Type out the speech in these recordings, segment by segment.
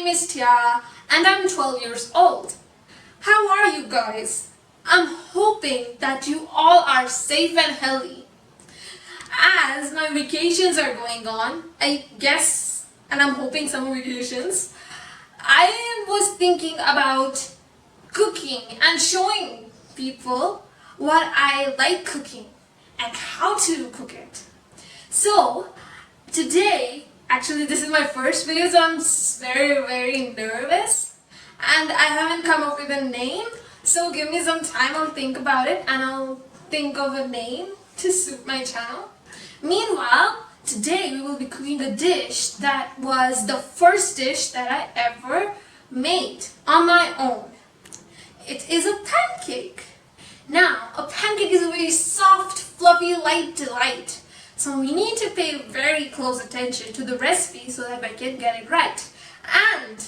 name is Tiarah and I'm 12 years old. How are you guys? I'm hoping that you all are safe and healthy. As my vacations are going on, I guess, and I'm hoping summer vacations, I was thinking about cooking and showing people what I like cooking and how to cook it. So today, actually this is my first video, so I'm very nervous and I haven't come up with a name, so give me some time, I'll think about it and I'll think of a name to suit my channel. Meanwhile, today we will be cooking a dish that was the first dish that I ever made on my own. It is a pancake. Now, a pancake is a very soft, fluffy, light delight. So we need to pay very close attention to the recipe so that I can get it right. And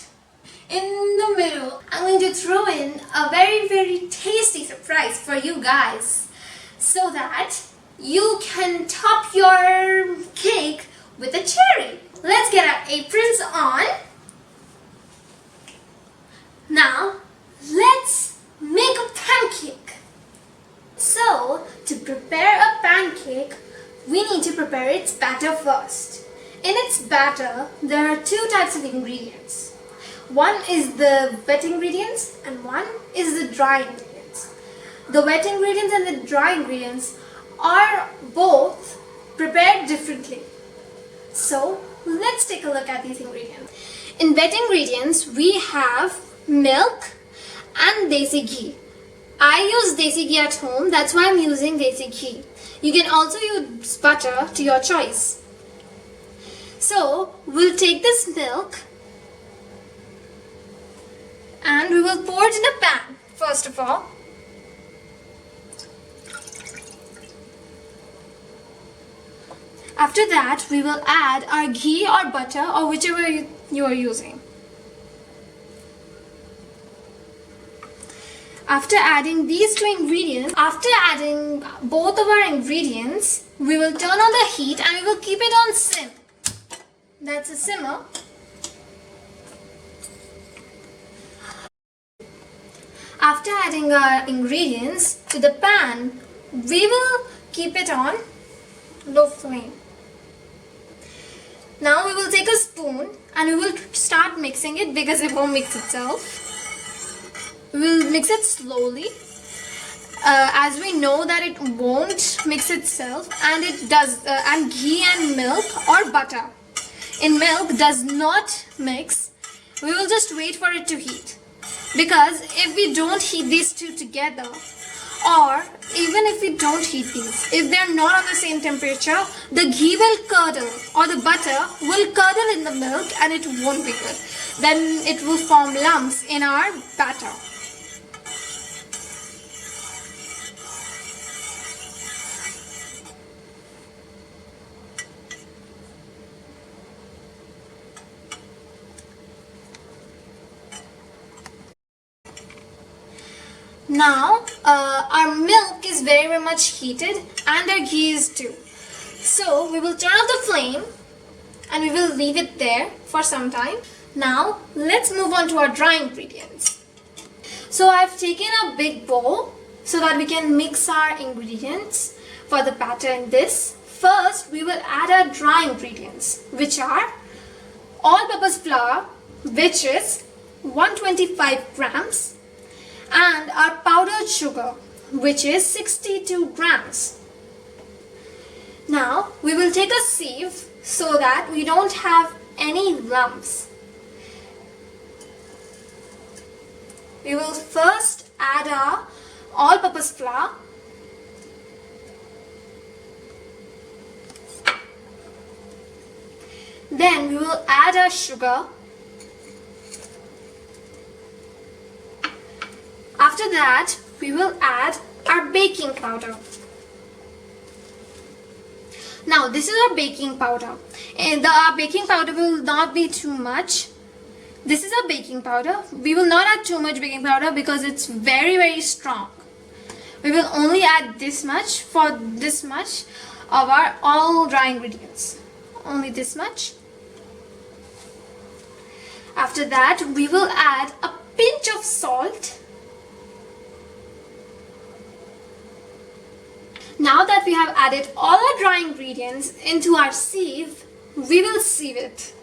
in the middle, I'm going to throw in a very tasty surprise for you guys so that you can top your cake with a cherry. Let's get our aprons on. Now, let's make a pancake. So, to prepare a pancake, we need to prepare its batter first. In its batter, there are two types of ingredients. One is the wet ingredients and one is the dry ingredients. The wet ingredients and the dry ingredients are both prepared differently. So, let's take a look at these ingredients. In wet ingredients, we have milk and desi ghee. I use desi ghee at home, that's why I'm using desi ghee. You can also use butter to your choice. So, we'll take this milk and we will pour it in a pan, first of all. After that, we will add our ghee or butter or whichever you are using. After adding these two ingredients, after adding both of our ingredients, we will turn on the heat and we will keep it on sim. That's a simmer. After adding our ingredients to the pan, we will keep it on low flame. Now we will take a spoon and we will start mixing it because it won't mix itself. We will mix it slowly as we know that it won't mix itself, and it does and ghee and milk or butter in milk does not mix. We will just wait for it to heat, because if we don't heat these two together, or even if we don't heat these, if they are not on the same temperature, the ghee will curdle or the butter will curdle in the milk and it won't be good. Then it will form lumps in our batter. Now, our milk is very much heated and our ghee is too. So, we will turn off the flame and we will leave it there for some time. Now, let's move on to our dry ingredients. So, I've taken a big bowl so that we can mix our ingredients for the batter in this. First, we will add our dry ingredients, which are all-purpose flour, which is 125 grams, and our powdered sugar, which is 62 grams. Now we will take a sieve so that we don't have any lumps. We will first add our all-purpose flour, then we will add our sugar. After that, we will add our baking powder. Now, this is our baking powder. And our baking powder will not be too much. This is our baking powder. We will not add too much baking powder because it's very strong. We will only add this much for this much of our all dry ingredients. Only this much. After that, we will add a pinch of salt. Now that we have added all our dry ingredients into our sieve, we will sieve it.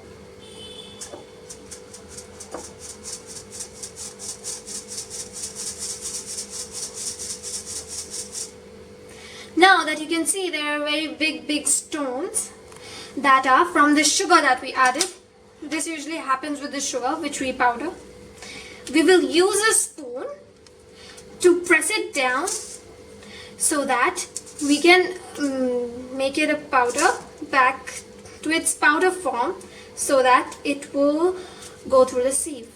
Now that you can see, there are very big stones that are from the sugar that we added. This usually happens with the sugar which we powder. We will use a spoon to press it down so that we can make it a powder back to its powder form, so that it will go through the sieve.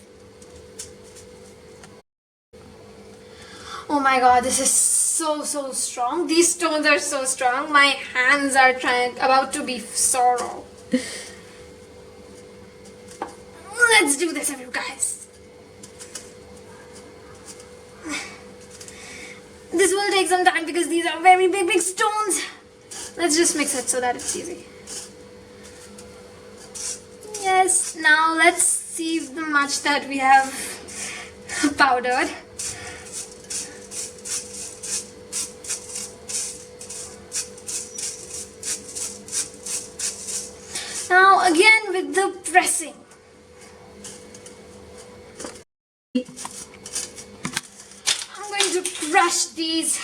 Oh my god, this is so strong. These stones are so strong. My hands are about to be sore. Let's do this, everyone, guys. This will take some time because these are very big stones. Let's just mix it so that it's easy. Yes, now let's sieve the much that we have powdered. Now again with the pressing. I'm going to crush these.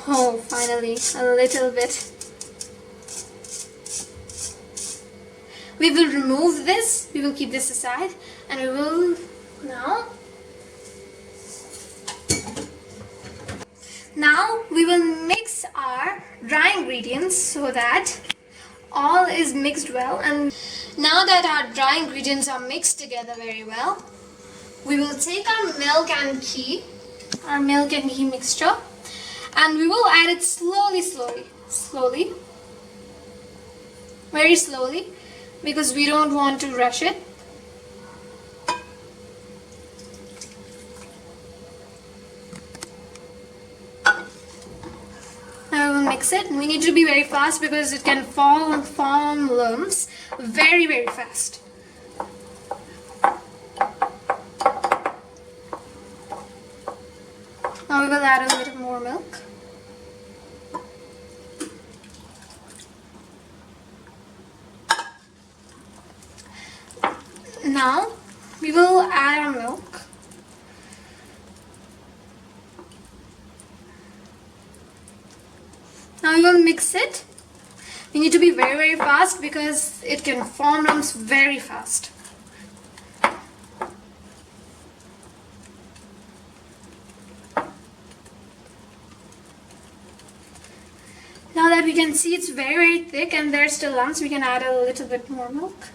Oh, finally, a little bit. We will remove this, we will keep this aside, and we will now we will mix our dry ingredients so that all is mixed well. And now that our dry ingredients are mixed together very well, we will take our milk and ghee mixture, and we will add it slowly, very slowly, because we don't want to rush it. Now we will mix it. We need to be very fast because it can form lumps very fast. Now we will add a little more milk. Now we will add our milk. Now we will mix it. We need to be very fast because it can form lumps very fast. Now that we can see it's very thick and there's still lumps, we can add a little bit more milk.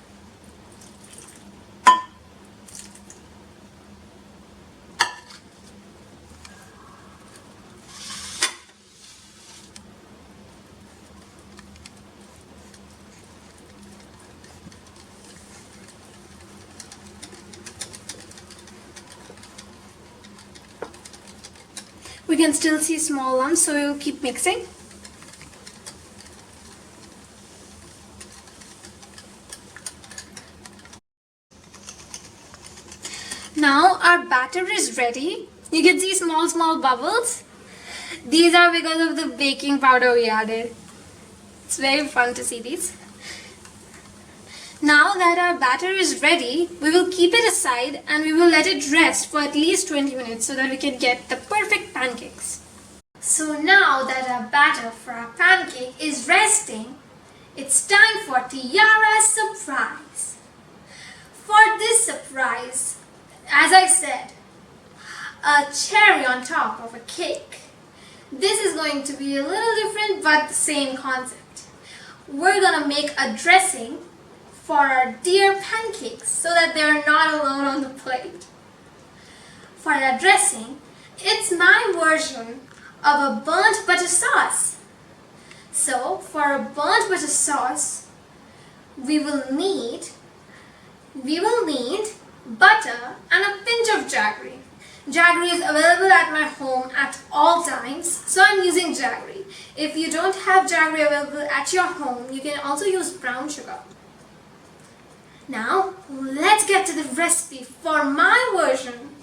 We can still see small lumps, so we will keep mixing. Now our batter is ready. You can see small bubbles. These are because of the baking powder we added. It's very fun to see these. Now that our batter is ready, we will keep it aside and we will let it rest for at least 20 minutes so that we can get the perfect pancakes. So now that our batter for our pancake is resting, it's time for Tiarah's surprise. For this surprise, as I said, a cherry on top of a cake. This is going to be a little different but the same concept. We're gonna make a dressing for our dear pancakes so that they are not alone on the plate. For that dressing, it's my version of a burnt butter sauce. So for a burnt butter sauce, we will need butter and a pinch of jaggery. Jaggery is available at my home at all times, so I'm using jaggery. If you don't have jaggery available at your home, you can also use brown sugar. Now, let's get to the recipe for my version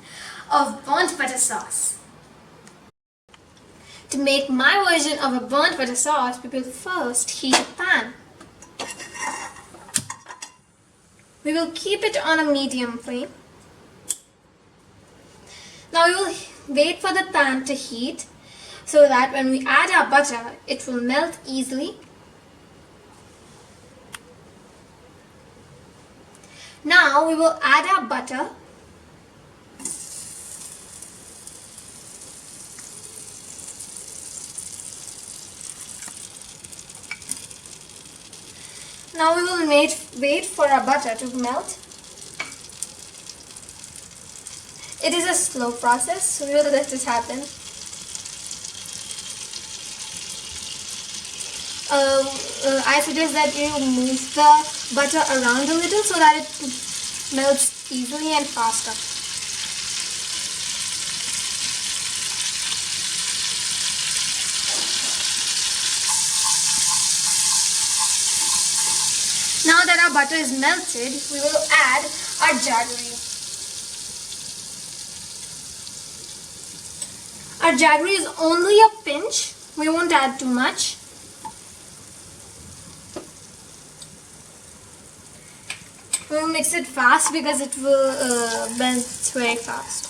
of burnt butter sauce. To make my version of a burnt butter sauce, we will first heat a pan. We will keep it on a medium flame. Now we will wait for the pan to heat so that when we add our butter, it will melt easily. Now we will add our butter. Now we will wait for our butter to melt. It is a slow process, so we will let this happen. I suggest that you move the butter around a little so that it melts easily and faster. Now that our butter is melted, we will add our jaggery. Our jaggery is only a pinch. We won't add too much. We will mix it fast because it will melt very fast.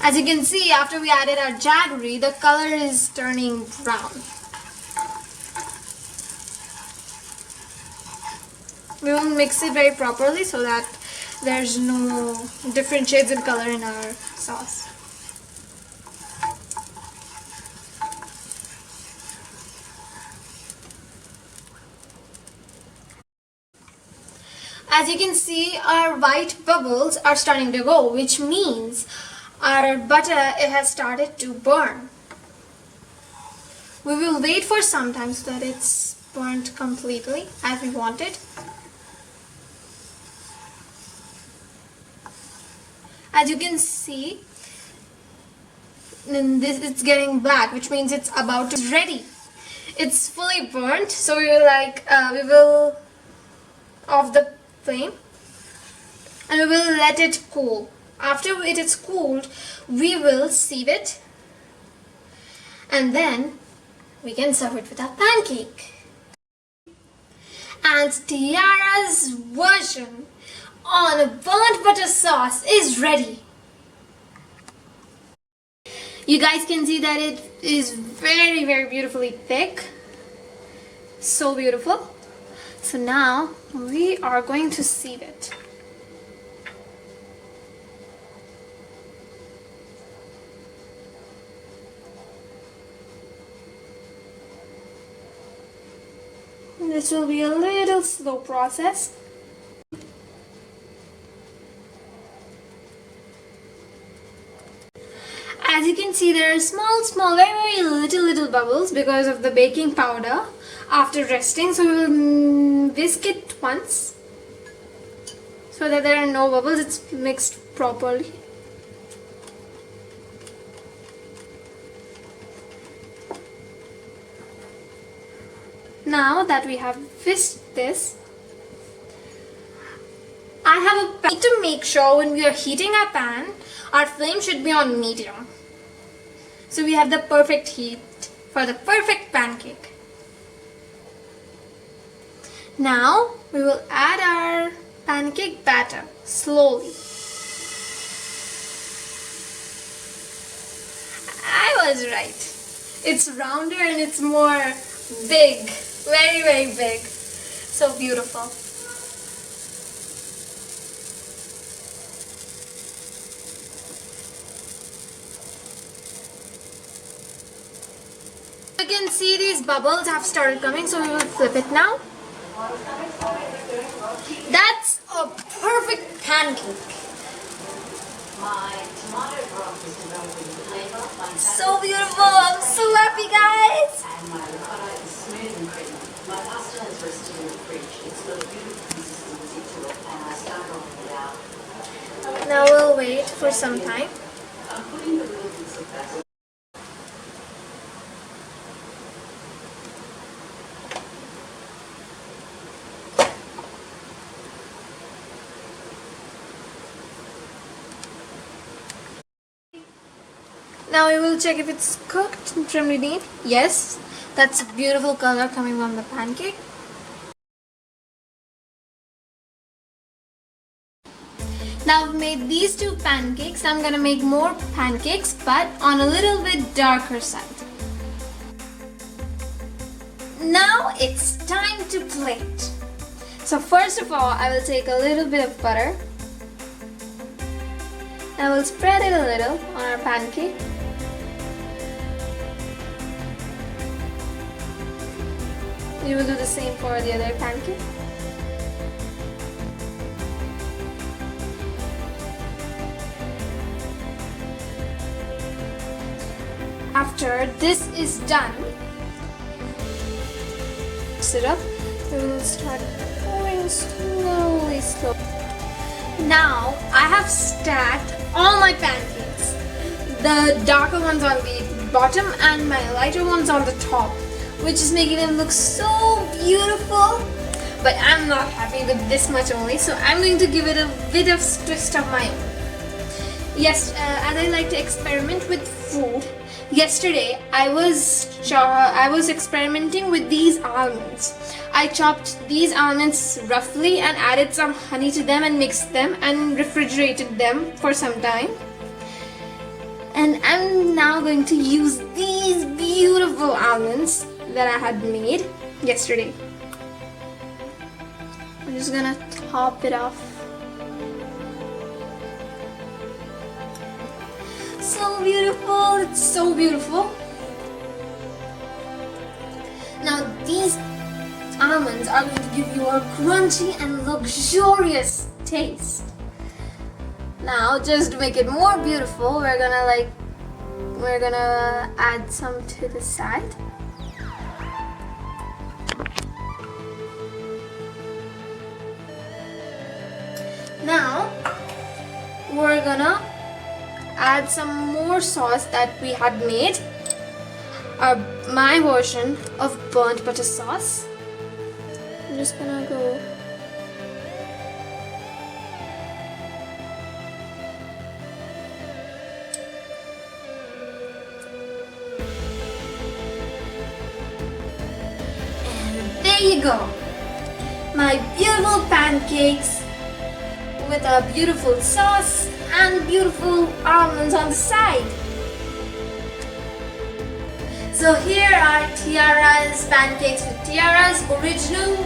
As you can see, after we added our jaggery, the color is turning brown. We will mix it very properly so that there's no different shades of color in our sauce. As you can see, our white bubbles are starting to go, which means our butter has started to burn. We will wait for some time so that it's burnt completely as we want it. As you can see, it's getting black, which means it's about to be ready. It's fully burnt, so we will off the flame and we will let it cool. After it is cooled, we will sieve it and then we can serve it with our pancake. And Tiarah's version on a burnt butter sauce is ready. You guys can see that it is very, very beautifully thick. So beautiful. So now we are going to sieve it. This will be a little slow process. As you can see, there are small, very little bubbles because of the baking powder after resting. So we will whisk it once so that there are no bubbles. It's mixed properly. Now that we have whisked this, I have a pan to make sure when we are heating our pan, our flame should be on medium. So we have the perfect heat for the perfect pancake. Now we will add our pancake batter slowly. I was right. It's rounder and it's more big. Very, very big. So beautiful. You can see these bubbles have started coming, so we will flip it now. That's a perfect pancake. So beautiful. I'm so happy, guys. Now we'll wait for some time. Now we will check if it's cooked from within. Yes, that's a beautiful color coming from the pancake. Now I've made these 2 pancakes. I'm gonna make more pancakes but on a little bit darker side. Now it's time to plate. So first of all, I will take a little bit of butter. I will spread it a little on our pancake. We will do the same for the other pancake. After this is done, mix it up. We will start pouring slowly. Now I have stacked all my pancakes. The darker ones on the bottom and my lighter ones on the top, which is making them look so beautiful. But I'm not happy with this much only, so I'm going to give it a bit of twist of my own. Yes, as I like to experiment with food, yesterday I was experimenting with these almonds. I chopped these almonds roughly and added some honey to them and mixed them and refrigerated them for some time. And I'm now going to use these beautiful almonds that I had made yesterday. I'm just gonna top it off. So beautiful, it's so beautiful. Now these almonds are going to give you a crunchy and luxurious taste. Now just to make it more beautiful, we're gonna add some to the side. Now we're gonna add some more sauce that we had made, my version of burnt butter sauce. I'm just gonna go and there you go, my beautiful pancakes with a beautiful sauce and beautiful almonds on the side. So here are Tiarah's pancakes with Tiarah's original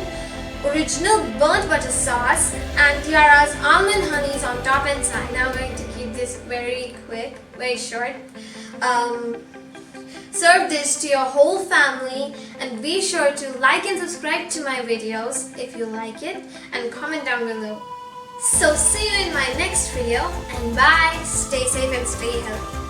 burnt butter sauce and Tiarah's almond honeys on top and side. Now I'm going to keep this very quick, very short. Serve this to your whole family and be sure to like and subscribe to my videos if you like it and comment down below. So see you in my next video and bye, stay safe and stay healthy.